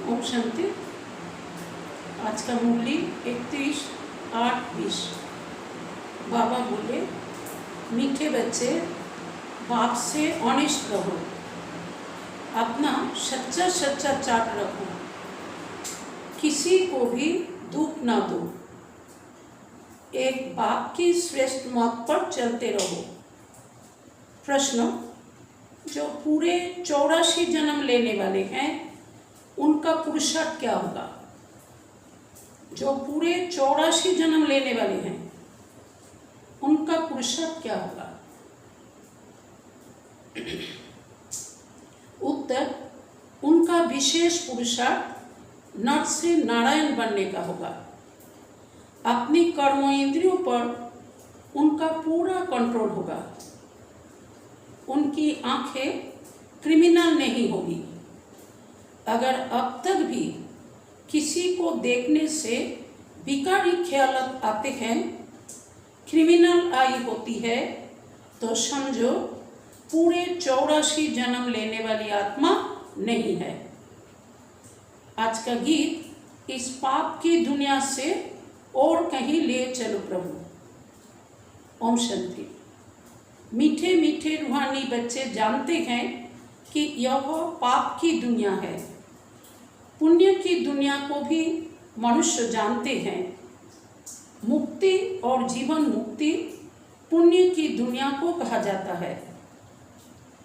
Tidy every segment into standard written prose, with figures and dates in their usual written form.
ओम शांति। आज का मुरली 31/8/20। बाबा बोले, मीठे बच्चे बाप से ऑनेस्ट रहो, अपना सच्चा सच्चा चाट रखो, किसी को भी दुख ना दो, एक बाप की श्रेष्ठ मत पर चलते रहो। प्रश्न, जो पूरे 84 जन्म लेने वाले हैं उनका पुरुषार्थ क्या होगा? जो पूरे 84 जन्म लेने वाले हैं उनका पुरुषार्थ क्या होगा? उत्तर, उनका विशेष पुरुषार्थ नर से नारायण बनने का होगा। अपनी कर्म इंद्रियों पर उनका पूरा कंट्रोल होगा। उनकी आंखें क्रिमिनल नहीं होगी। अगर अब तक भी किसी को देखने से विकारी ख्याल आते हैं, क्रिमिनल आई होती है, तो समझो पूरे 84 जन्म लेने वाली आत्मा नहीं है। आज का गीत इस पाप की दुनिया से और कहीं ले चलो प्रभु। ओम शांति। मीठे मीठे रूहानी बच्चे जानते हैं कि यह पाप की दुनिया है। पुण्य की दुनिया को भी मनुष्य जानते हैं। मुक्ति और जीवन मुक्ति पुण्य की दुनिया को कहा जाता है।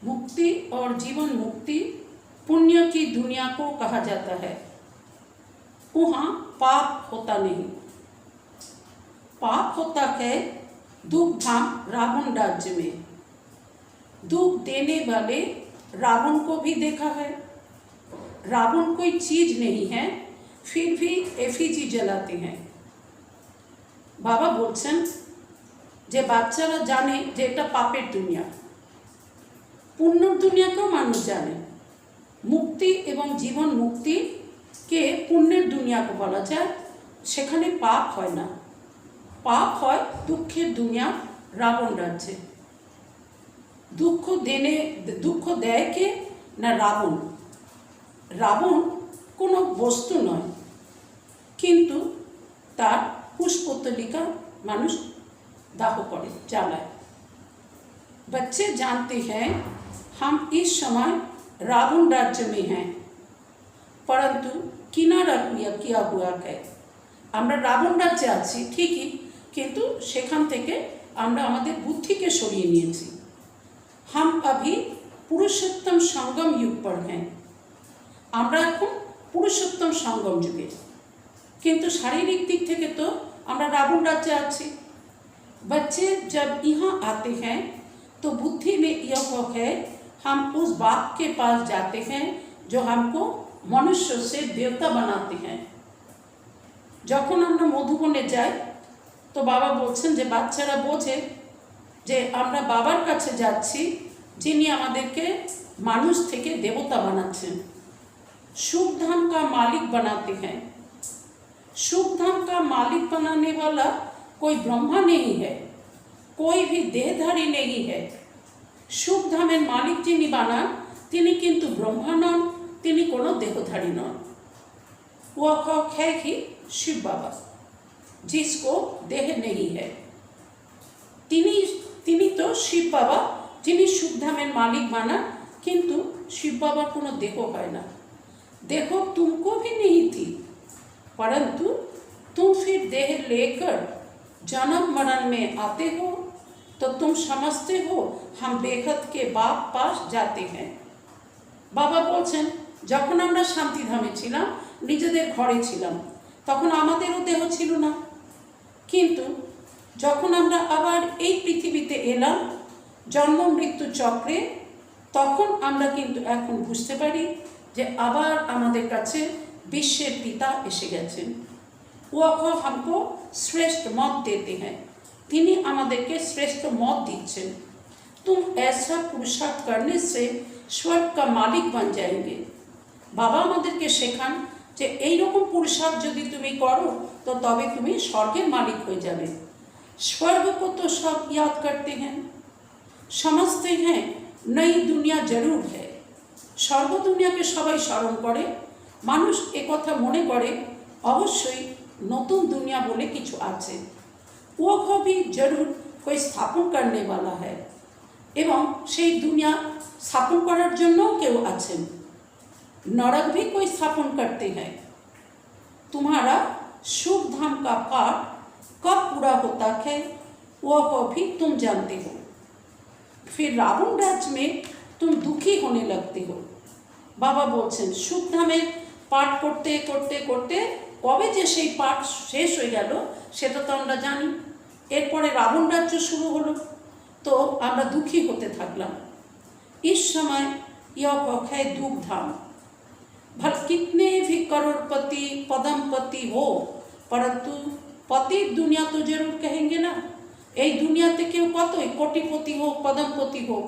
मुक्ति और जीवन मुक्ति पुण्य की दुनिया को कहा जाता है। वहाँ पाप होता नहीं। पाप होता है दुख धाम रावण राज्य में। दुख देने वाले रावण को भी देखा है। रावण कोई चीज नहीं है, फिर भी एफिजी जलाते हैं। बाबा बोलছেন যে বাচ্চারা জানে যে এটা পাপের দুনিয়া, পুণ্যর দুনিয়াকেও মানুষ জানে। মুক্তি এবং জীবন মুক্তিকে পুণ্যের দুনিয়াকে বলা যায়, সেখানে পাপ হয় না। পাপ হয় দুঃখের দুনিয়া রাবণ রাজ্যে। দুঃখ দেয় কে না রাবণ। রাবণ কোনো বস্তু নয়, কিন্তু তার पुष्पोत्तलिका মানুষ दाह करे, जलाए। बच्चे जानते हैं हम इस समय रावण राज्य में हैं। परंतु किनारा किया हुआ है। আমরা রাবণ রাজ্যে আছি ঠিকই, কিন্তু সেখান থেকে আমরা আমাদের বুদ্ধিকে সরিয়ে নিয়েছি। हम अभी पुरुषोत्तम संगम युग पर हैं। আমরা এখন पुरुषोत्तम संगम যুগে, কিন্তু শারীরিক দিক থেকে তো আমরা রাবণ রাজ্যে আছি। बच्चे जब यहाँ आते हैं तो बुद्धि में यह है, हम उस बाप के पास जाते हैं जो हमको मनुष्य से देवता बनाते हैं। যখন আমরা মধুবনে যাই তো বাবা বলছেন যে বাচ্চারা বোঝে যে আমরা বাবার কাছে যাচ্ছি যিনি আমাদেরকে মানুষ থেকে দেবতা বানাচ্ছেন। सुख धाम का मालिक बनाते हैं। सुख धाम का मालिक बनाने वाला कोई ब्रह्मा नहीं है, कोई भी देहधारी नहीं है। सुख धामेर मालिक যিনি বানান তিনি কিন্তু ব্রহ্মা নন, তিনি কোনো দেহধারী নন। वह है कि शिव बाबा, जिसको देह नहीं है। তিনি তো শিব বাবা যিনি সুখ ধামের মালিক বানান, কিন্তু শিব বাবার কোনো দেহ হয় না। देखो तुमको भी नहीं थी, परंतु तुम फिर देह लेकर जन्म मरण में आते हो तो तुम समझते हो हम बेहद के बाप पास जाते हैं। बाबा বলছেন যখন আমরা শান্তিধামে ছিলাম, নিজেদের ঘরে ছিলাম, তখন আমাদেরও দেহ ছিল না, কিন্তু যখন আমরা আবার এই পৃথিবীতে এলাম জন্ম মৃত্যু চক্রে, তখন আমরা কিন্তু এখন বুঝতে পারি যে আবার আমাদের কাছে বিশ্বের পিতা এসে গেছেন। वो हमको श्रेष्ठ मत देते हैं, তিনি আমাদেরকে শ্রেষ্ঠ মত দিচ্ছেন। तुम ऐसा पुरुषार्थ करने से स्वर्ग का मालिक बन जाएंगे। বাবা আমাদেরকে শেখান যে এই রকম পুরুষার্থ যদি তুমি করো তো তবে তুমি স্বর্গের মালিক হয়ে যাবে। स्वर्ग को तो सब याद करते हैं, समझते हैं नई दुनिया जरूर है। স্বর্গ দুনিয়াকে সবাই স্মরণ করে, মানুষ একথা মনে করে অবশ্যই নতুন দুনিয়া বলে কিছু আছে। वो भी जरूर कोई স্থাপন करने वाला है, এবং সেই দুনিয়া স্থাপন করার জন্য কেউ আছেন। नरक भी कोई स्थापन करते हैं। तुम्हारा सुख धाम का पाठ कब पूरा होता है वह भी तुम जानते हो। फिर रावण राज्य में तुम दुखी होने लगते हो। बाबा बोलছেন সুখ ধামের পাঠ করতে করতে করতে কবে যে সেই পাঠ শেষ হয়ে গেল সেটা তো আমরা জানি। এরপরে রাবণ রাজ্য শুরু হলো, তো আমরা দুঃখী হতে থাকলাম। इस समय यह है दुख धाम। भल कितने भी करोड़पति पदमपति हो, परंतु पति दुनिया तो जरूर कहेंगे ना। এই দুনিয়াতে কেউ কতই কোটিপতি হোক পদমপতি হোক,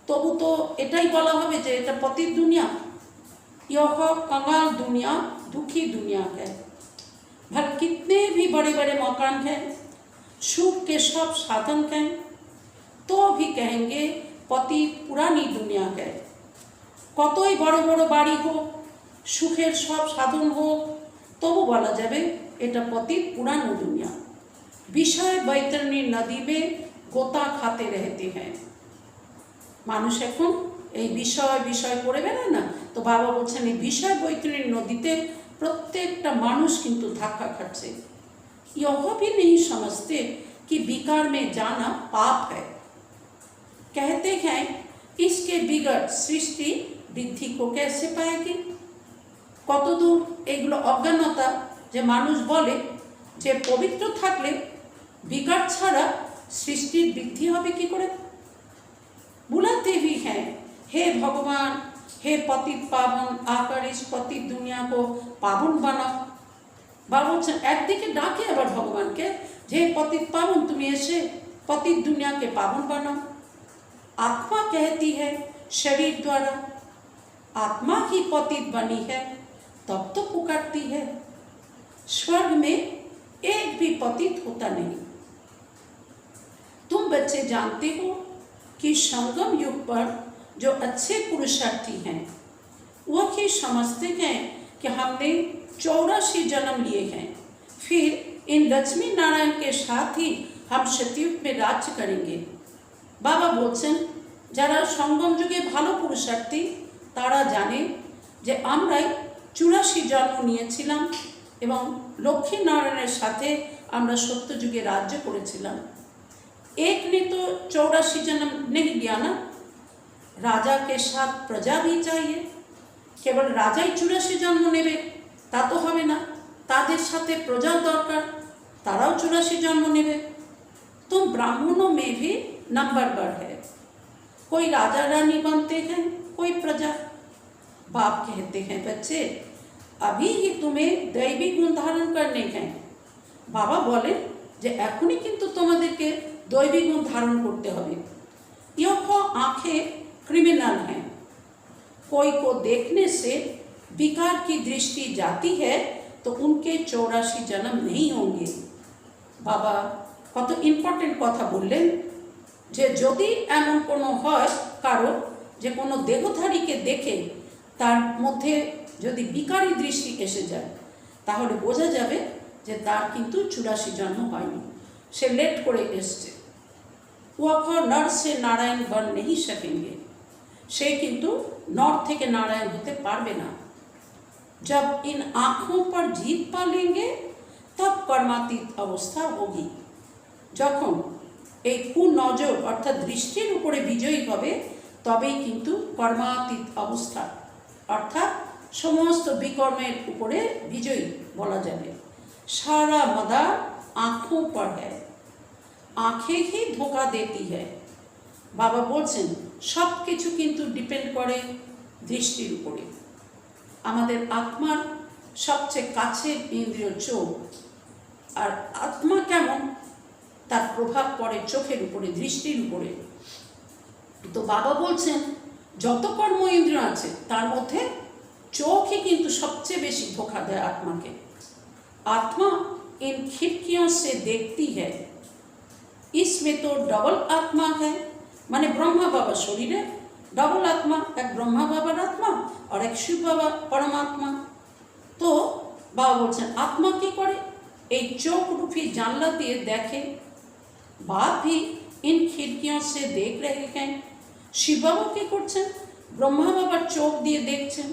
তবু তো এটাই বলা হবে যে এটা পতির দুনিয়া। यह कंगाल दुनिया, दुखी दुनिया है। भल कितने भी बड़े बड़े मकान हैं, सुख के सब साधन हैं, तो भी कहेंगे पति पुरानी दुनिया है। কতই বড় বড় বাড়ি হোক, সুখের সব সাধন হোক, তবু বলা যাবে এটা পতিত পুরানো দুনিয়া। বিষয় বৈতরণী নদী में গোতা খাতে रहते हैं। মানুষ এখন এই বিষয় বিষয় করে বেড়ায় না, তো বাবা বলছেন এই বিষয় বৈতরণী নদীতে প্রত্যেকটা মানুষ কিন্তু ধাক্কা খাচ্ছে। यह भी नहीं समझते कि विकार में जाना पाप है। कहते हैं इसके बिगड़ सृष्टि বৃদ্ধি को कैसे पाएगी। কতদূর এগুলো অজ্ঞানতা যে মানুষ বলে যে পবিত্র থাকলে বিকার ছাড়া সৃষ্টির বৃদ্ধি হবে কি করে। बुलाते भी हैं हे भगवान, हे पतित पावन, आकर इस पतित दुनिया को पावन बनाओ। बाबा একদিকে ডাকে আবার ভগবানকে যে पतित पावन তুমি এসে पतित दुनिया के पावन बनाओ। आत्मा कहती है शरीर द्वारा, आत्मा ही पतित बनी है तब तो पुकारती है। स्वर्ग में एक भी पतित होता नहीं। तुम बच्चे जानते हो कि संगम युग पर जो अच्छे पुरुषार्थी हैं वह ही समझते हैं कि हमने 84 जन्म लिए हैं, फिर इन लक्ष्मी नारायण के साथ ही हम सतयुग में राज्य करेंगे। बाबा बोलছেন যারা সঙ্গম যুগে ভালো পুরুষার্থী তারা জানে যে আমরাই 84 জন্ম নিয়েছিলাম এবং লক্ষ্মী নারায়ণের সাথে আমরা সত্যযুগে রাজ্য করেছিলাম। एक ने तो 84 जन्म नहीं लिया ना, राजा के साथ प्रजा भी चाहिए। केवल राजाई 84 जन्म नेबे ता तो हबे ना, तादेर साथे प्रजा दरकार, ताराओ 84 जन्म नेबे। तो ब्राह्मणों में भी नंबर बर है, कोई राजा रानी बनते हैं, कोई प्रजा। बाप कहते हैं बच्चे अभी ही तुम्हें दैवी गुण धारण करने हैं। बाबा बोले जे एखुनी किन्तु तोमादेरके दैवी गुण धारण करते हबे। यह आँखें क्रिमिनल हैं, कोई को देखने से विकार की दृष्टि जाती है तो उनके 84 जन्म नहीं होंगे। बाबा कत इम्पोर्टेंट कथा बोलें जे यदि एमन कोनो हय कारो जे कोनो देहधारीके देखे तार मध्य यदि विकारी दृष्टि एसे जाए ताहले बोझा जाबे जे तार किन्तु 84 जन्म हयनि, से लेट करे एसছে। वह नर से नारायण बन नहीं सकेंगे, से किन्तु नर थेके नारायण होते पारबे ना। जब इन आँखों पर जीत पा लेंगे तब कर्मातीत अवस्था होगी। যখন এই কুনজর অর্থাৎ দৃষ্টির উপরে বিজয়ী হবে তবেই কিন্তু কর্মাতীত অবস্থা অর্থাৎ সমস্ত বিকর্মের উপরে বিজয়ী বলা যাবে। সারা मदार आँखों पर है, आँखें ही धोखा देती है। बाबा बोलছেন सब किछु किन्तु डिपेंड करे दृष्टिर उपरे। आमादेर आत्मार सबचेये काछेर इंद्रिय चोख, और आत्मा केमन तार प्रभाव पड़े चोखेर उपरे, दृष्टिर उपरे। तो बाबा बोलছেন যত কর্ম इंद्रिय आछे तार मध्य चोख ही किन्तु सबचेये बेशी धोखा देय आत्मा के। आत्मा इन खिड़कियों से देखती है, इसमें तो डबल आत्मा है, माने ब्रह्मा बाबा शरीर है, डबल आत्मा, एक ब्रह्मा बाबार आत्मा और एक शिव बाबा परमात्मा। तो बाबा बोलছেন आत्मा की करे এই চোখ रूपी जानला दिए देखे। बाप भी इन खिड़कियों से देख रहे हैं। शिव बाबा की करছেন ब्रह्मा बाबार चोख दिए देखছেন।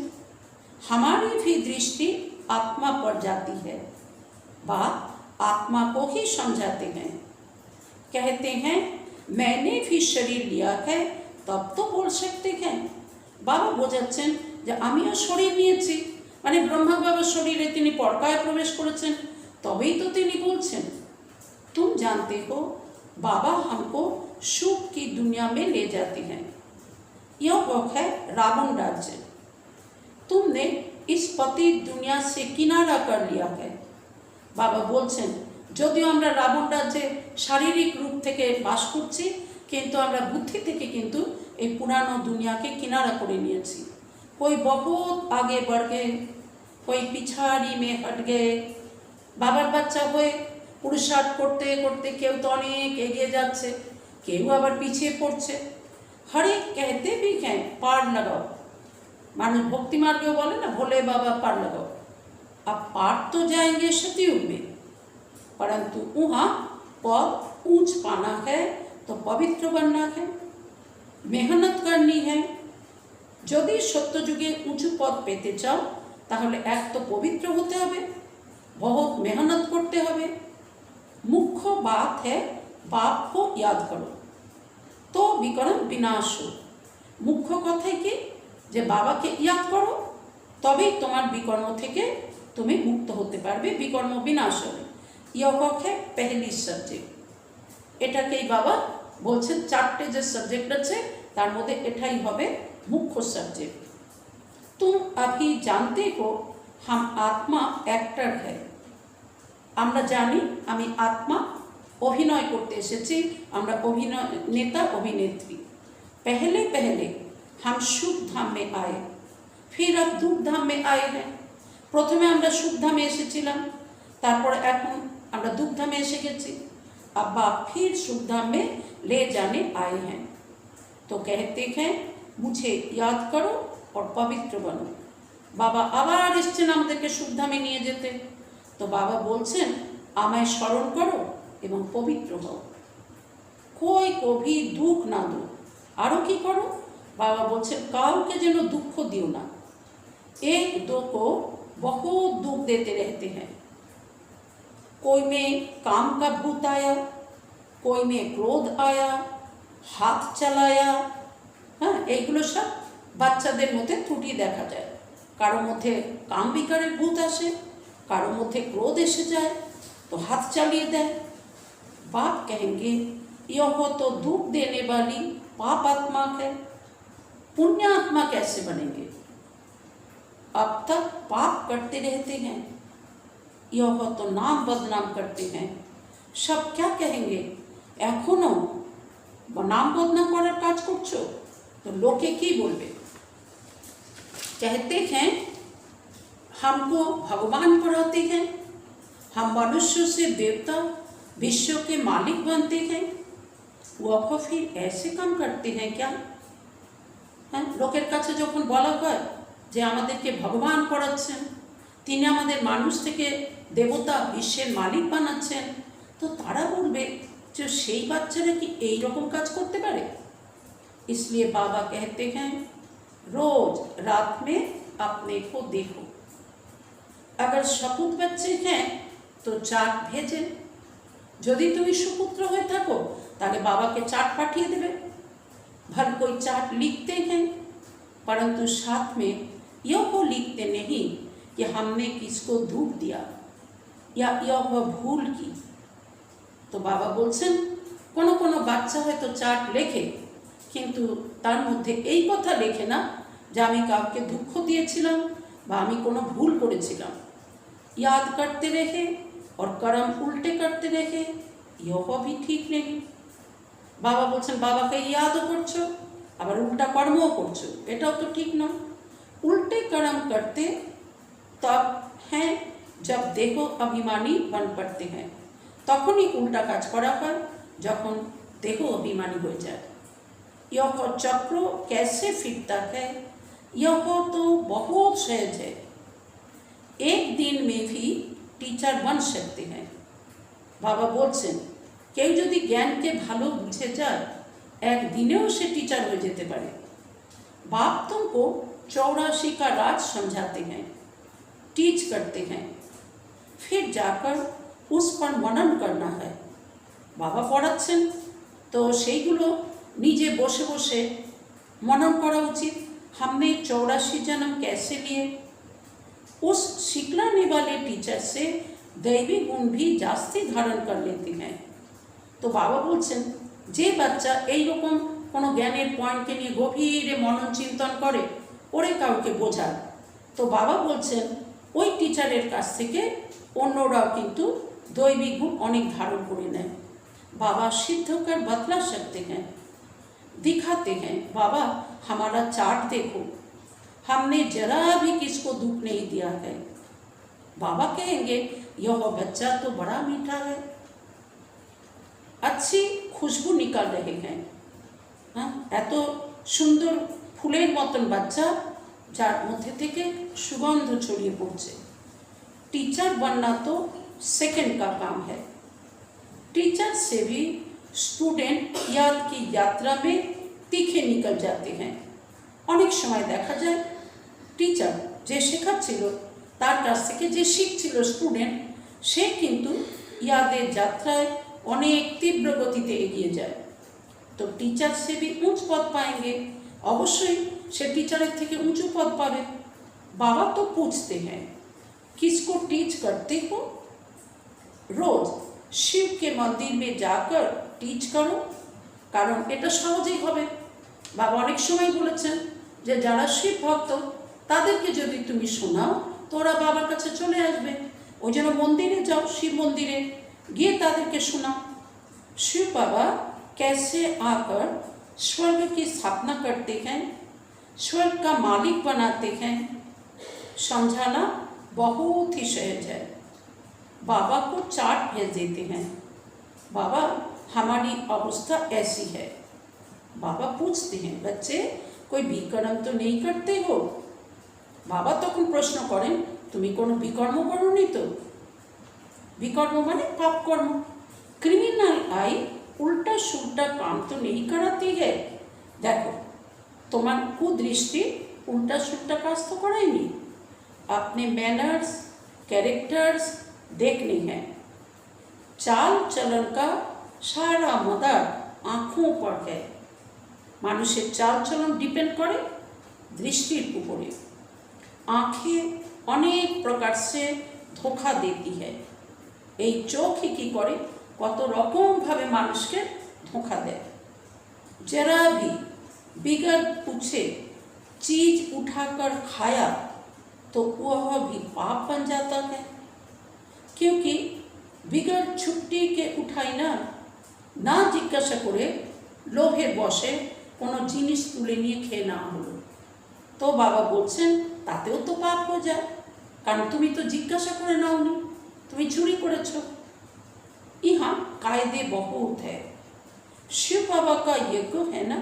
हमारी भी दृष्टि आत्मा पर जाती है। बाप आत्मा को ही समझाते हैं, कहते हैं मैंने भी शरीर लिया है तब तो बोल सकते हैं। बाबा बोझाচ্ছেন যে আমিও শরীর নিয়েছি, মানে ব্রহ্মা বাবার শরীরে তিনি পরকায় প্রবেশ করেছেন তবেই তো তিনি বলছেন। तुम जानते हो बाबा हमको सुख की दुनिया में ले जाते हैं। यह वह है रावण राज्य। तुमने इस पति दुनिया से किनारा कर लिया है। बाबा बोलছেন যদিও আমরা রাবণ রাজ্যে শারীরিক রূপ থেকে বাস করছি কিন্তু আমরা বুদ্ধি থেকে কিন্তু এই পুরানো দুনিয়াকে কিনারা করে নিয়েছি। कोई बहुत आगे बढ़ गए, कोई पिछाड़ी में हट गए। बाबार बच्चा हुए पुरुषार्थ करते करते केउ तो अनेक एगिए जाच्छे, केउ आबार पिछिए पड़छे। हरे कहते भी हैं पार लगाओ, मानुष भक्ति मार्गेও बोले ना भोले बाबा पार लगाओ। अब पार तो जाएंगे सतयुग में, परंतु वहाँ पद ऊंच पाना है तो पवित्र बनना है, मेहनत करनी है। यदि सत्ययुगे ऊंचू पद पेते चाओ ताहले एक तो पवित्र होते हबे, बहुत मेहनत करते हबे। मुख्य बात है बाप को याद करो तो विकर्म विनाश हो। मुख्य कथा कि जे बाबा के याद करो तबेई तुम्हार विकर्म थेके तुम्हें मुक्त होते पारबे, विकर्म विनाश होबे। यह है पहली सब्जेक्ट। एटाकेई बाबा बोलছেন चारटे जे सब्जेक्ट आछे तार मध्य एटाई होबे मुख्य सब्जेक्ट। तुम अभी जानते हो हम आत्मा एक्टर है। আমরা জানি আমি आत्मा अभिनय करते एसेছি, আমরা अभिनेता अभिनेत्री। पहले पहले हम सुख धाम में आए, फिर अब दुख धाम में आए हैं। प्रथमे আমরা सुख धामे এসেছিলাম, তারপরে এখন আমরা दुख धामे এসে গেছি। अब बाप फिर सुख धाम में ले जाने आए हैं। तो कहते हैं मुझे याद करो और पवित्र बनो। बाबा আবার এসেছেন আমাদেরকে সুখ ধামে নিয়ে যেতে। तो बाबा बोलছেন আমায় স্মরণ করো এবং পবিত্র হও, कोई को भी दुख ना दो। आरो की करो? बाबा बोलছেন কাউকে যেন দুঃখ দিও না। एक दो को बहुत दुख देते रहते हैं। कोई में काम का भूत आया, कोई में क्रोध आया, हाथ चलाया, हाँ এইগুলো সব বাচ্চাদের মধ্যে ত্রুটি দেখা যায়। কারো মধ্যে কাম বিকারের ভূত আসে, কারো মধ্যে क्रोध এসে যায় तो हाथ चालिए दें। बाप कहेंगे यह तो दुख देने वाली पाप आत्मा है, पुण्य आत्मा कैसे बनेंगे? अब तक पाप करते रहते हैं, यह तो नाम बदनाम करते हैं। सब क्या कहेंगे, एखोनो नाम बदनाम करार काज करछो तो लोके की बोलबे? कहते हैं हमको भगवान पढ़ाते हैं, हम मनुष्य से देवता विश्व के मालिक बनते हैं, वह फिर ऐसे काम करते हैं क्या? হ্যাঁ, লোকের কাছে যখন বলা হয় যে আমাদেরকে ভগবান পড়াচ্ছেন, তিনি আমাদের মানুষ থেকে দেবতা বিশ্বের মালিক বানাচ্ছেন, তো তারা বলবে যে সেই বাচ্চারা কি এই রকম কাজ করতে পারে? इसलिए बाबा कहते हैं रोज रात में अपने को देखो। अगर सपूत बच्चे हैं तो चाट भेजें, यदि तुम सुपुत्र हो थको ताहले बाबा के चाट पाठिए देवे। भल कोई चाट लिखते हैं परंतु साथ में यह लिखते नहीं कि हमने किसको धूप दिया या यह भूल की। तो बाबा बोलছেন কোনো কোনো বাচ্চা হয়তো চাট লেখে কিন্তু তার মধ্যে এই কথা লেখে না যে আমি কাউকে দুঃখ দিয়েছিলাম বা আমি কোনো ভুল করেছিলাম। याद करते रहे और कर्म उल्टे करते रहे, यह भी ठीक नहीं। बाबा बोलছেন বাবাকে याद করছো আবার उल्टा कर्मও করছো, এটাও তো ঠিক না। उल्टे कर्म करते तब हैं जब देखो अभिमानी बन पड़ते हैं, তখনই उल्टा কাজ करा হয় যখন देखो अभिमानी हो जाए। यह चक्र कैसे फिरता है, यह तो बहुत सहज है। एक दिन में भी टीचर बन सकते हैं। बाबा बोलছেন কেউ যদি জ্ঞানকে ভালো বুঝে যায় একদিনেও সে टीचर हो যেতে পারে। बाप तुमको 84 का राज समझाते हैं, टीच करते हैं, फिर जाकर उस पर मनन करना है। बाबा पढ़ाচ্ছেন तो সেইগুলো নিজে বসে বসে मनन करा उचित। हमने 84 जन्म कैसे लिए, उस सिखलाने वाले टीचर से दैवी गुण भी जास्ती धारण कर लेते हैं। तो बाबा बोलছেন যে বাচ্চা এই রকম কোনো জ্ঞানের পয়েন্টকে নিয়ে গভীরে মনন চিন্তন করে ওরে কাউকে বোঝায়, তো বাবা বলছেন ওই টিচারের কাছ থেকে অন্যরাও কিন্তু দৈবিক গুণ অনেক ধারণ করে নেয়। बाबा सिद्ध कर बतला सकते हैं, दिखाते हैं। बाबा हमारा चार्ट देखो, हमने जरा भी किसको दुख नहीं दिया है। बाबा कहेंगे यह बच्चा तो बड़ा मीठा है, अच्छी खुशबू निकल रहे हैं। हाँ, এত সুন্দর ফুলের মতন বাচ্চা যার মধ্যে থেকে সুগন্ধ ছড়িয়ে পড়ছে। टीचर बनना तो सेकंड का काम है। टीचर से भी स्टूडेंट याद की यात्रा में तीखे निकल जाते हैं। অনেক সময় দেখা যায় টিচার যে শেখাচ্ছিল তার কাছ থেকে যে শিখছিল স্টুডেন্ট সে কিন্তু ইয়াদের যাত্রায় অনেক তীব্র গতিতে এগিয়ে যায়। তো टीचर से भी ऊंच पद पाएंगे, অবশ্যই সে टीचर থেকে ऊंचू पद पाবে। बाबा तो पूछते हैं किसको टीच करते हो, रोज शिव के मंदिर में जाकर टीच करो, कारण এটা সহজেই হবে। বাবা অনেক সময় বলেছেন যে যারা শিব ভক্ত তাদেরকে যদি তুমি শোনাও তো ওরা বাবার কাছে চলে আসবে। ওই জন্য মন্দিরে যাও, শিব মন্দিরে গিয়ে তাদেরকে শোনাও। शिव बाबा कैसे आकर स्वर्ग की स्थापना करते हैं, स्वर्ग का मालिक बनाते हैं, समझाना बहुत ही सहज है। बाबा को चार्ट भेज देते हैं, बाबा हमारी अवस्था ऐसी है। बाबा पूछते हैं बच्चे कोई विकर्म तो नहीं करते हो। बाबा तখন প্রশ্ন করেন তুমি কোনো বিকর্ম করোনি তো। विकर्म माने पाप कर्म। क्रिमिनल आई उल्टा सुल्टा काम तो नहीं कराती है। देखो তোমার কুদৃষ্টি उल्टा सुल्टा কাজ তো করায়নি। अपने मैनर्स, कैरेक्टर्स देखने हैं। चाल चलन का सारा मदार आँखों पर है। মানুষের চাল চলন ডিপেন্ড করে দৃষ্টির উপরে। आँखें অনেক প্রকার से ধোঁকা देती है। এই চোখই কি করে, কত রকমভাবে মানুষকে ধোঁকা দেয়। जरा भी बिगर पूछे चीज उठाकर खाया तो वह भी पाप बन जाता है, क्योंकि बिगर छुट्टी के उठाई ना जिज्ञासा करे लोभের বশে কোনো জিনিস তুলে নিয়ে খেয়ে না হলো, তো বাবা বলছেন তাতেও তো পাপ হয়ে যায়, কারণ তুমি তো জিজ্ঞাসা করে নাওনি, তুমি চুরি করেছো। ইহা কায়দে বহুত है। शिव बाबा का यज्ञ है ना,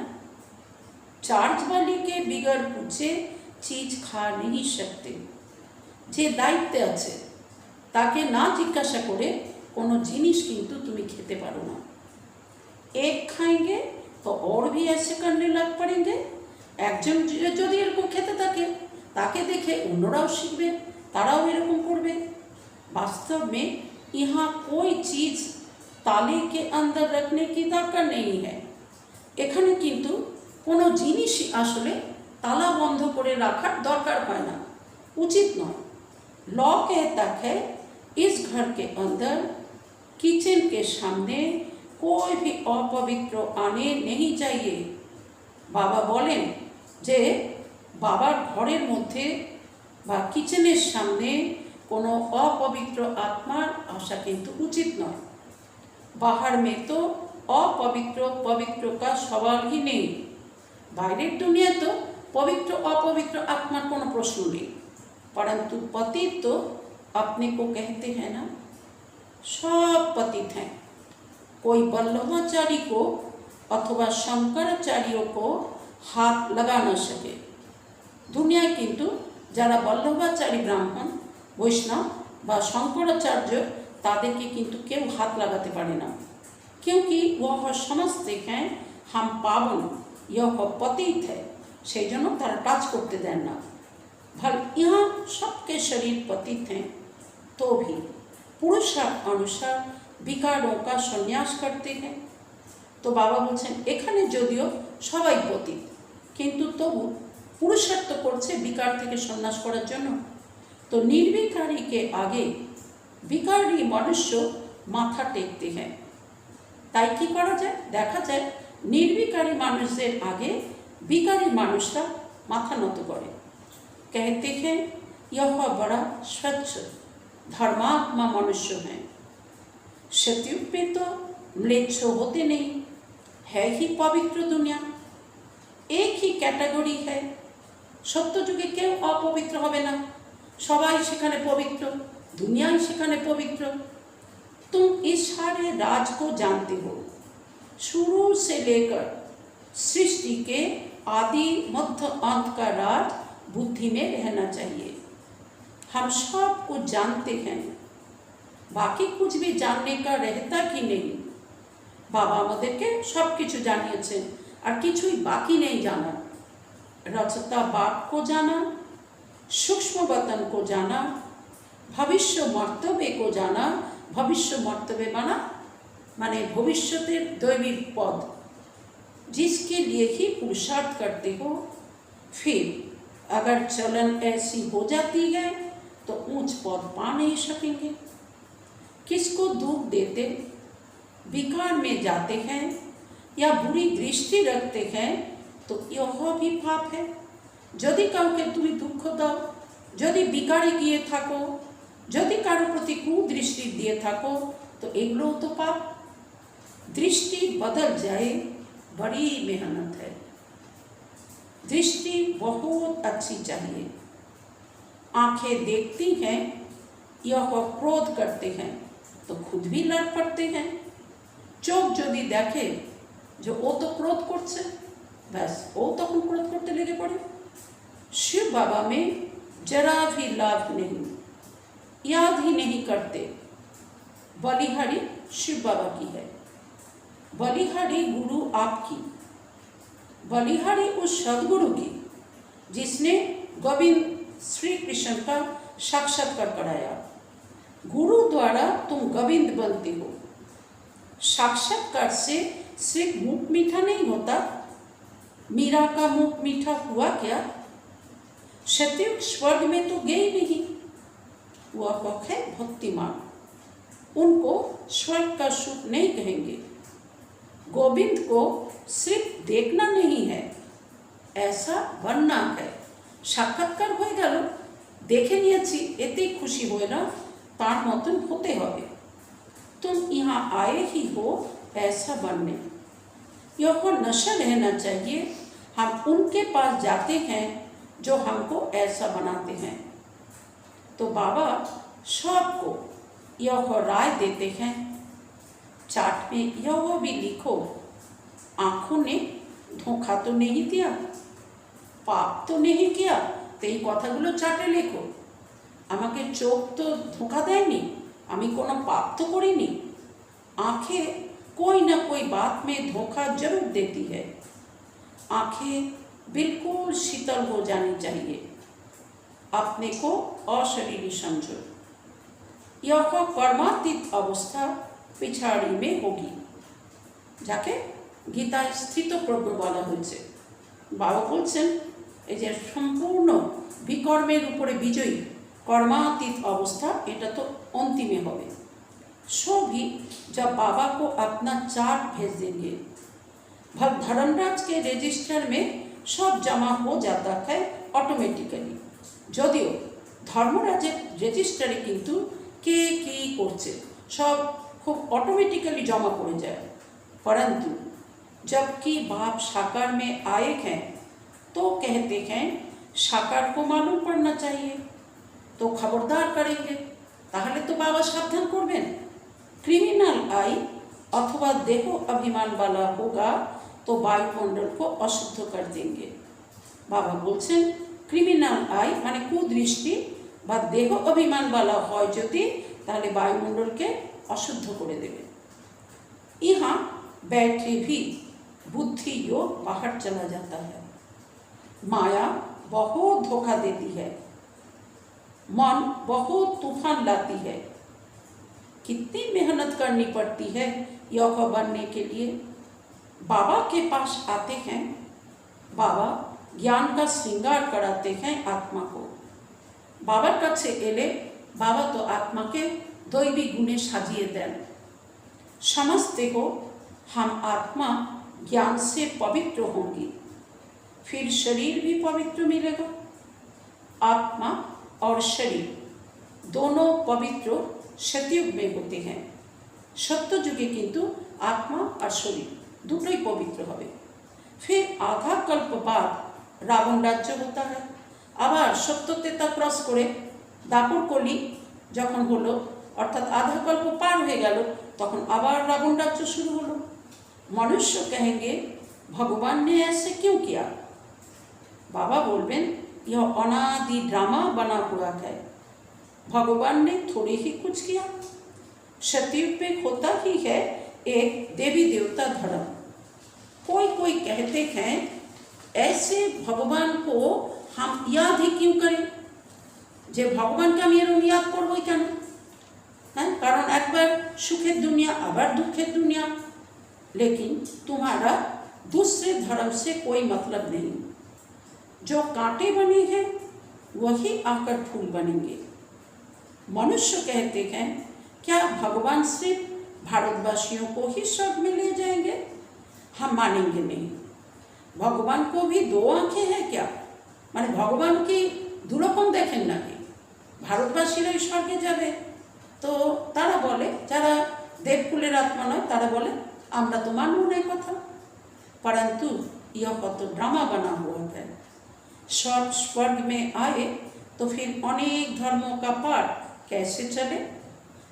चार्ज वाली के बिगर पूछे चीज खा नहीं सकते। যে দায়িত্বে আছে তাকে না জিজ্ঞাসা করে কোনো জিনিস কিন্তু তুমি খেতে পারো না। एक खाएंगे तो और भी ऐसे करने लग पड़ेंगे। একজন যদি এরকম খেতে থাকে তাকে দেখে অন্যরাও শিখবে, তারাও এরকম করবে। वास्तव में यहाँ कोई चीज ताले के अंदर रखने की दरकार नहीं है। এখানে কিন্তু কোনো জিনিসই আসলে তালা বন্ধ করে রাখার দরকার হয় না, উচিত নয়। लॉ कहता है इस घर के अंदर किचन के सामने कोई भी अपवित्र आने नहीं चाहिए। बाबा बोलें যে বাবার ঘরের মধ্যে বা কিচেনের সামনে কোনো অপবিত্র আত্মার আসা কিন্তু উচিত নয়। बाहर में तो अपवित्र पवित्र का सवाल ही नहीं। বাইরের দুনিয়া তো पवित्र अपवित्र आत्मार কোনো প্রশ্ন নেই, परंतु पतित तो अपने को कहते हैं ना, सब पतित हैं। कोई वल्लभाचारी को अथवा शंकराचार्यों को हाथ लगा न सके। दुनिया किंतु যারা বল্লভাচারী ব্রাহ্মণ, বৈষ্ণব বা শঙ্করাচার্য তাদেরকে কিন্তু কেউ হাত লাগাতে পারে না, क्योंकि वह समझते हैं हम पावन, यह पतित है, সেই জন্য তারা টাচ করতে দেন না। भल यहाँ सबके शरीर पतित हैं, तो भी पुरुषार्थ अनुसार विकारों का संन्यास करते हैं। तो बाबा बोलছেন এখানে যদিও সবাই পতিত, কিন্তু তবু পুরুষার্থ করছে বিকার থেকে সন্ন্যাস করার জন্য। তো নির্বিকারী के आगे বিকারী মনুষ্য মাথা টেকতে हैं। তাই কি করা যায়, দেখা যায় নির্বিকারী মানুষদের আগে বিকারী মানুষরা মাথা নত করে। कहते हैं यह बड़ा स्वच्छ धर्मात्मा मनुष्य है। सतयुग में तो म्लेच्छ होते नहीं, है ही पवित्र दुनिया, एक ही कैटेगरी है। सत्य जुगे क्यों अपवित्र होबे ना, सबाई सेखाने पवित्र, दुनिया सेखाने पवित्र। तुम इस सारे राज को जानते हो, शुरू से लेकर सृष्टि के आदि मध्य अंत का राज बुद्धि में रहना चाहिए। हम सब कुछ जानते हैं, बाकी कुछ भी जानने का रहता कि नहीं। बाबा আমাদেরকে सब কিছু জানিয়েছেন, আর কিছুই বাকি নেই জানা। रचता बाप को जाना, सूक्ष्म वतन को जाना, भविष्य मर्तव्य को जाना। भविष्य मर्तव्य माने भविष्यतेर दैविक पद, जिसके लिए ही पुरुषार्थ करते हो। फिर अगर चलन ऐसी हो जाती है तो ऊंच पद पा नहीं सकेंगे। किसको दुख देते, विकार में जाते हैं या बुरी दृष्टि रखते हैं तो यह भी पाप है। यदि काउके तुमी दुख दाओ, यदि विकारे गिए थाको, यदि कारो प्रति कुदृष्टि दिए थाको तो एगुलो तो पाप। दृष्टि बदल जाए बड़ी मेहनत है। दृष्टि बहुत अच्छी चाहिए। आंखें देखती हैं, यह क्रोध करते हैं तो खुद भी लड़ पड़ते हैं। चोख यदि देखे जो ओ तो क्रोध करছে, बस ओ तখন क्रोध करते लेगे पड़े। शिव बाबा में जरा भी लाभ नहीं, याद ही नहीं करते। बलिहारी शिव बाबा की है, बलिहारी गुरु आपकी, बलिहारी उस सदगुरु की जिसने गोविंद श्री कृष्ण का साक्षात्कार कराया। गुरु द्वारा तुम गोविंद बनते हो। साक्षात्कार से सिर्फ मुख मीठा नहीं होता। मीरा का मुख मीठा हुआ क्या? सतयुग स्वर्ग में तो गए नहीं। वह पक्ष है भक्तिमान, उनको स्वर्ग का सुख नहीं कहेंगे। गोविंद को सिर्फ देखना नहीं है, ऐसा बनना है। সাক্ষাৎকার হয়ে গেল, দেখে নিয়েছি, এতেই খুশি হয়ে না, তার মতন হতে হবে। तुम यहाँ आए ही हो ऐसा बनने। यह नशा रहना चाहिए। हम उनके पास जाते हैं जो हमको ऐसा बनाते हैं। तो बाबा सबको यह राय देते हैं, चार्ट में यह भी लिखो, आँखों ने धोखा तो नहीं दिया, पाप तो नहीं किया, तो এই কথাগুলো চার্টে লেখো। আমাকে চোখ তো ধোঁকা দেয়নি, আমি কোনো पाप तो करीनी। आँखें कोई ना कोई बात में धोखा जरूर देती है। आँखें बिल्कुल शीतल हो जानी चाहिए। अपने को अशरीरी समझो। यह कर्मातीत अवस्था पिछाड़ी में होगी, যাকে গীতায় স্থিতপ্রজ্ঞ বলা হয়েছে। বাবা বলছেন এই যে সম্পূর্ণ বিকর্মের উপরে বিজয়ী कर्मातीत अवस्था, এটা তো अंतिमे হবে। सो भी जब बाबा को अपना चार्ट भेज देंगे, भक्त धर्मराज के रजिस्टर में सब जमा हो जाता है অটোমেটিক্যালি। যদিও ধর্মরাজের রেজিস্টারে কিন্তু কে কী করছে সব খুব অটোমেটিক্যালি জমা পড়ে যায়। परंतु जबकि बाप साकार में आए हैं तो कहते हैं साकार को मालूम पड़ना चाहिए, तो खबरदार करेंगे। ताहले तो बाबा सावधान करबेन। क्रिमिनल आई अथवा देह अभिमान वाला होगा तो वायुमंडल को अशुद्ध कर देंगे। बाबा बोलছেন क्रिमिनल आई माने कुदृष्टि বা देह अभिमान वाला হয় যদি, তাহলে वायुमंडल के अशुद्ध করে দেবে। यहाँ बैठे भी बुद्धि योग बाहर चला जाता है। माया बहुत धोखा देती है, मन बहुत तूफान लाती है। कितनी मेहनत करनी पड़ती है यह बनने के लिए। बाबा के पास आते हैं, बाबा ज्ञान का श्रृंगार कराते हैं आत्मा को। बाबार काछे एले बाबा तो आत्मा के दैवी गुणे साजिए दें। समझते हो हम आत्मा ज्ञान से पवित्र होंगी, फिर शरीर भी पवित्र मिलेगा। आत्मा और शरीर दोनों पवित्र सतयुग में होते हैं। सत्य युगे किंतु आत्मा और शरीर दुटोई पवित्र होवे। फिर आधा कल्प बाद रावण राज्य होता है। আবার সত্যতেতা ক্রস করে দাপর কলি যখন হলো, অর্থাৎ আধা কল্প পার হয়ে গেল, তখন আবার রাবণ রাজ্য শুরু হলো। मनुष्य कहेंगे भगवान ने ऐसे क्यों किया? बाबा बोलबेन यह अनादि ड्रामा बना हुआ है, भगवान ने थोड़ी ही कुछ किया। सतयुग में होता ही है एक देवी देवता धर्म। कोई कोई कहते हैं ऐसे भगवान को हम याद ही क्यों करें, जे भगवान का मेरे याद करबो केन? हाँ, कारण एक बार सुखेर दुनिया आबार दुखेर दुनिया। लेकिन तुम्हारा दूसरे धर्म से कोई मतलब नहीं। जो कांटे बने हैं वही आकर फूल बनेंगे। मनुष्य कहते हैं क्या भगवान सिर्फ भारतवासियों को ही स्वर्ग में ले जाएंगे? हम मानेंगे नहीं। भगवान को भी दो आंखें हैं क्या? माने भगवान की दुरकम देखें ना कि भारतवासीराई स्वर्गे जाबे? तो तारा बोले जारा देवकुलेर आत्मा नय, तारा बोले আমরা তো মানব না কথা। परंतु यह तो ड्रामा बना हुआ है। स्वर्ग में आए तो फिर अनेक धर्मों का पाठ कैसे चले?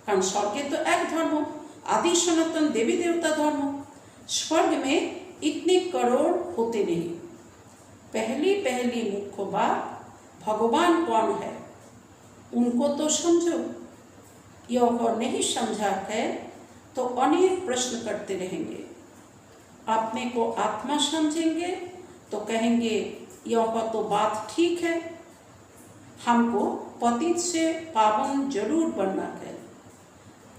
कारण स्वर्गे तो एक धर्म आदि सनातन देवी देवता धर्म। स्वर्ग में इतने करोड़ होते नहीं। पहली पहली मुख्य बात भगवान कौन है उनको तो समझो। यह नहीं समझा है तो अनेक प्रश्न करते रहेंगे। अपने को आत्मा समझेंगे तो कहेंगे यह तो बात ठीक है, हमको पतित से पावन जरूर बनना है,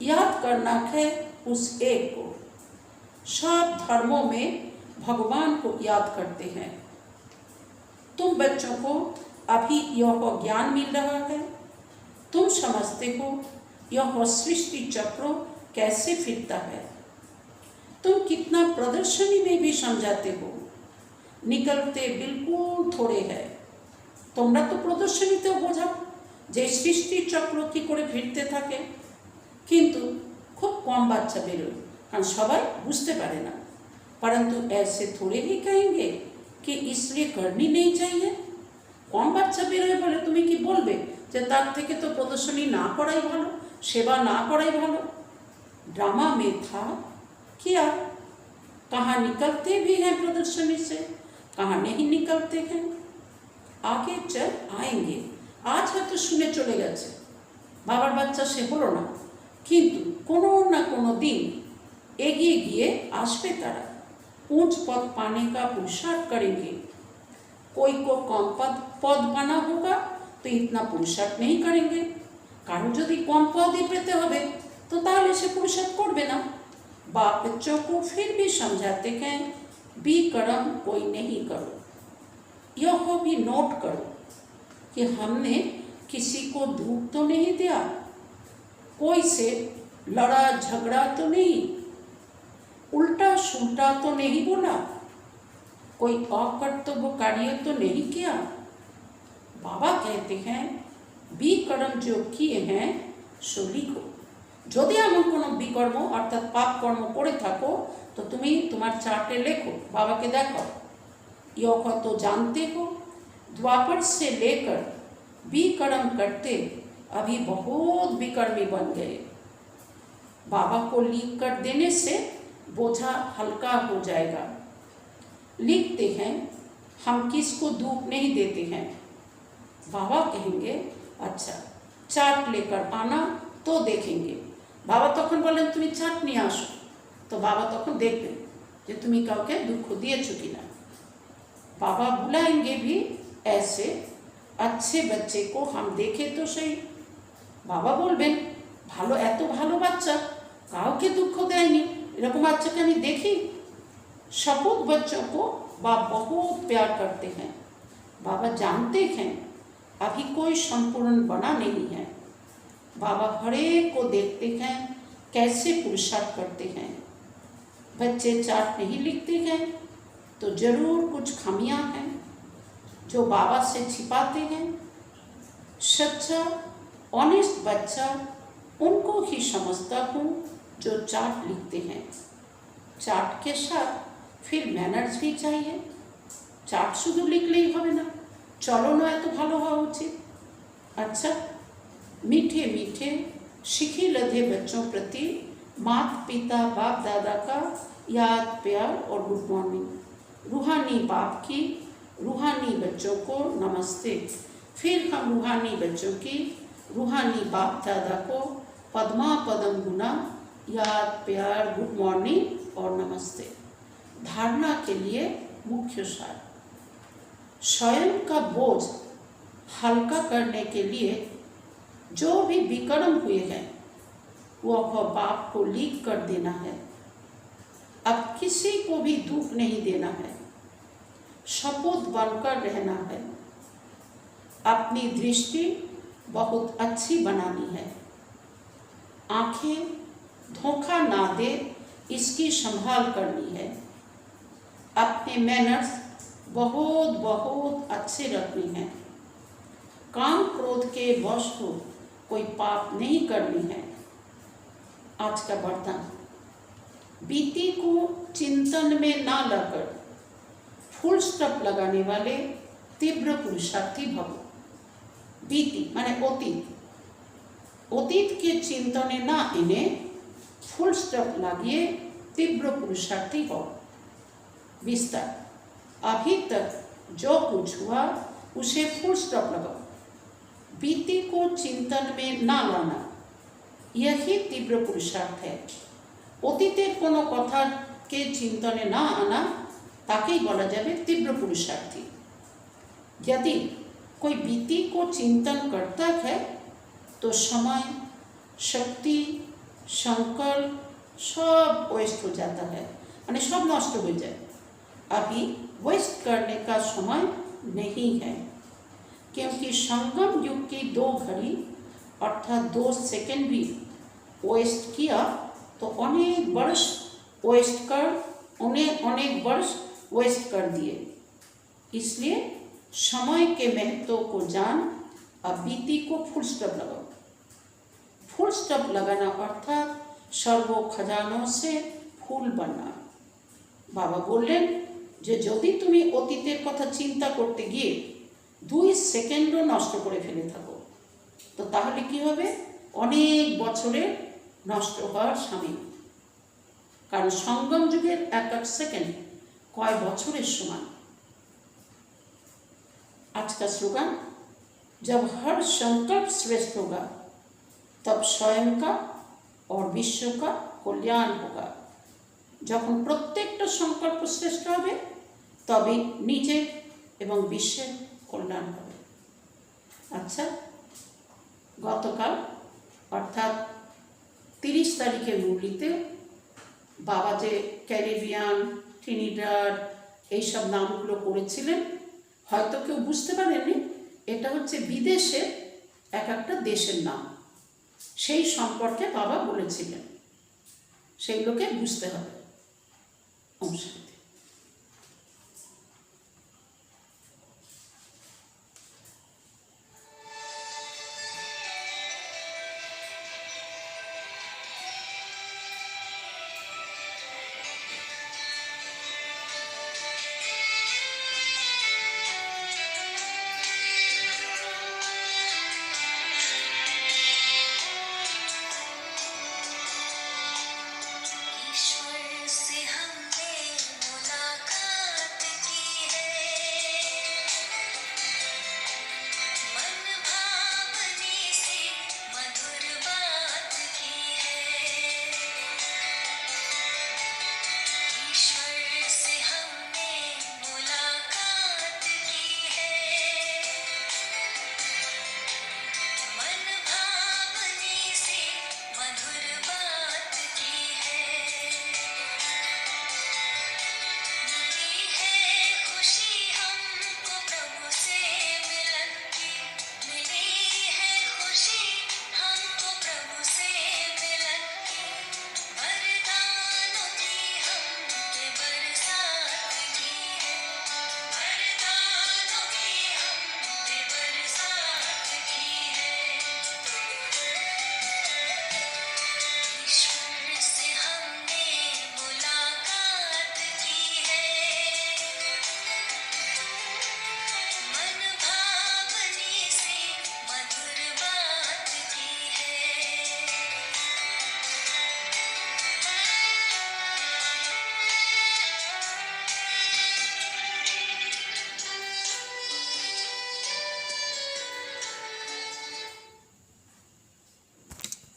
याद करना है उस एक को। सब धर्मों में भगवान को याद करते हैं। तुम बच्चों को अभी यह ज्ञान मिल रहा है, तुम समझते हो यह सृष्टि चक्र कैसे फिरता है। तुम कितना प्रदर्शनी में भी समझाते हो, निकलते बिल्कुल थोड़े है। তোমরা তো প্রদর্শনীতেও বোঝাও যে সৃষ্টি চক্র কি করে ফিরতে থাকে, কিন্তু খুব কম বাচ্চা বেরোয়, কারণ সবাই বুঝতে পারে না। परंतु ऐसे थोड़े ही कहेंगे कि इसलिए करनी नहीं चाहिए। কম বাচ্চা বেরোয় বলে তুমি কি বলবে যে তার থেকে তো প্রদর্শনী না করাই ভালো, সেবা না করাই ভালো। ड्रामा में था किया, कहाँ निकलते भी हैं प्रदर्शनी से, कहाँ नहीं निकलते हैं। आगे चल आएंगे। आज হয়তো শুনে চলে গেছে, বাবার বাচ্চা সে হলো না, কিন্তু কোনো না কোনো দিন এগিয়ে গিয়ে আসবে তারা। ऊंच पद पाने का पुरुषार्थ करेंगे। कोई को कम पद पाना होगा तो इतना पुरुषार्थ नहीं करेंगे। কারণ যদি কম পদই পেতে হবে तो তাহলে সে পুরুষার্थ করবে না। बाप बच्चों को फिर भी समझाते हैं, भी कर्म कोई नहीं करो। यह भी नोट करो कि हमने किसी को दुख तो नहीं दिया, कोई से लड़ा झगड़ा तो नहीं, उल्टा सुल्टा तो नहीं बोला, कोई अकर्तव्य कार्य तो नहीं किया। बाबा कहते हैं बी कर्म जो किए हैं सो लिखो। যদি এমন কোনো বিকর্ম অর্থাৎ পাপ কর্ম করে থাকো তো তুমি তোমার চার্টে লেখো, বাবাকে দেখো। यह तो जानते हो द्वापर से लेकर विकर्म करते अभी बहुत विकर्मी बन गए। बाबा को लिख कर देने से बोझा हल्का हो जाएगा। लिखते हैं हम किसको दुख नहीं देते हैं। बाबा कहेंगे अच्छा चार्ट लेकर आना तो देखेंगे। बाबा तखन बोलें तुम चार्ट नहीं आसो, तो बाबा तखन देखबेन जे तुम काउके दुख दिएছো किना। बाबा बुलाएंगे भी ऐसे अच्छे बच्चे को हम देखे तो सही। बाबा बोलबेन भालो एत भालो बाच्चा काउके दुख देयनि, एरकम बाच्चाके आमि देखी। सपूत बच्चों को बाप बहुत प्यार करते हैं। बाबा जानते हैं अभी कोई संपूर्ण बना नहीं है। बाबा हर एक को देखते हैं कैसे पुरुषार्थ करते हैं। बच्चे चार्ट नहीं लिखते हैं तो जरूर कुछ खामियां हैं जो बाबा से छिपाते हैं। सच्चा ऑनेस्ट बच्चा उनको ही समझता हूँ जो चार्ट लिखते हैं। चार्ट के साथ फिर मैनर्स भी चाहिए। चार्ट शुद्ध लिखलेই হবে না, চলনও এত ভালো হওয়া উচিত। अच्छा मीठे मीठे शिखी लधे बच्चों प्रति माता पिता बाप दादा का याद प्यार और गुड मॉर्निंग। रूहानी बाप की रूहानी बच्चों को नमस्ते। फिर हम रूहानी बच्चों की रूहानी बाप दादा को पद्मा पदम गुना याद प्यार गुड मॉर्निंग और नमस्ते। धारणा के लिए मुख्य सार, स्वयं का बोझ हल्का करने के लिए जो भी विकर्म हुए हैं वह बाप को लिख कर देना है। अब किसी को भी दुख नहीं देना है, शपूत बनकर रहना है। अपनी दृष्टि बहुत अच्छी बनानी है, आंखें धोखा ना दे इसकी संभाल करनी है। अपने मैनर्स बहुत बहुत अच्छे रखनी है। काम क्रोध के वश को कोई पाप नहीं करनी है। आज का वरदान, बीती को चिंतन में ना लाकर फुल स्टॉप लगाने वाले तीव्र पुरुषार्थी भव। बीती माने अतीत, अतीत के चिंतने ना एने फुल स्टॉप লাগিয়ে तीव्र पुरुषार्थी हो। विस्तार, अभी तक जो कुछ हुआ उसे फुल स्टॉप लगाओ। बीती को चिंतन में ना लाना यही तीव्र पुरुषार्थ है। অতীতের কোনো কথাকে চিন্তনে না আনা তাকেই বলা যাবে तीव्र पुरुषार्थी। यदि कोई बीती को चिंतन करता है तो समय, शक्ति, संकल्प सब वेस्ट हो जाता है, माने सब नष्ट हो जाए। अभी वेस्ट करने का समय नहीं है, क्योंकि संगम युग की 2 घड़ी अर्थात 2 सेकंड भी वेस्ट किया तो अनेक वर्ष वेस्ट कर दिए। इसलिए समय के महत्व को जान, अब बीती को फुल स्टॉप लगाओ। फुल स्टॉप लगाना अर्थात सर्व खजानों से फुल बनना। बाबा बोलें যে যদি তুমি অতীতের কথা চিন্তা করতে গিয়ে 2 সেকেন্ডও নষ্ট করে ফেলে থাকো, তো তাহলে কি হবে? অনেক বছরের নষ্ট হওয়ার সামিল। কারণ সঙ্গম যুগের এক এক সেকেন্ড কয় বছরের সমান। आज का स्लोगन, जब हर संकल्प श्रेष्ठ होगा तब स्वयं का और विश्व का कल्याण होगा। যখন প্রত্যেকটা সংকল্প শ্রেষ্ঠ হবে তবে নিজের এবং বিশ্বের কল্যাণ হবে। আচ্ছা, গতকাল অর্থাৎ 30 তারিখের মুরলিতে বাবা যে ক্যারিবিয়ান, ট্রিনিডাড এইসব নামগুলো করেছিলেন, হয়তো কেউ বুঝতে পারেননি এটা হচ্ছে বিদেশের এক একটা দেশের নাম, সেই সম্পর্কে বাবা বলেছিলেন, সেগুলোকে বুঝতে হবে। ওম শান্তি।